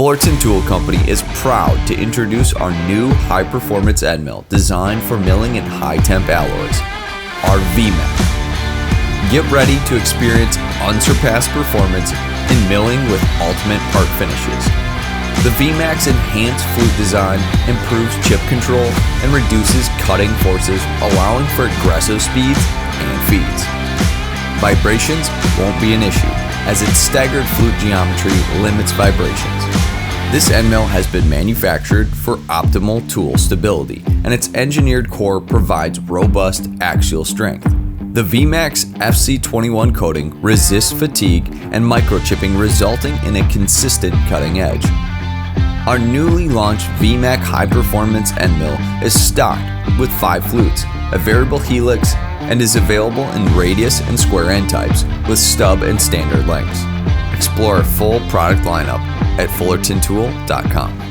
Fullerton Tool Company is proud to introduce our new high-performance end mill designed for milling in high-temp alloys, our VMAX. Get ready to experience unsurpassed performance in milling with ultimate part finishes. The VMAX enhanced flute design improves chip control and reduces cutting forces, allowing for aggressive speeds and feeds. Vibrations won't be an issue, as its staggered flute geometry limits vibrations. This end mill has been manufactured for optimal tool stability, and its engineered core provides robust axial strength. The VMAX FC21 coating resists fatigue and microchipping, resulting in a consistent cutting edge. Our newly launched VMAX high-performance end mill is stocked with 5 flutes, a variable helix, and is available in radius and square end types with stub and standard lengths. Explore a full product lineup at fullertontool.com.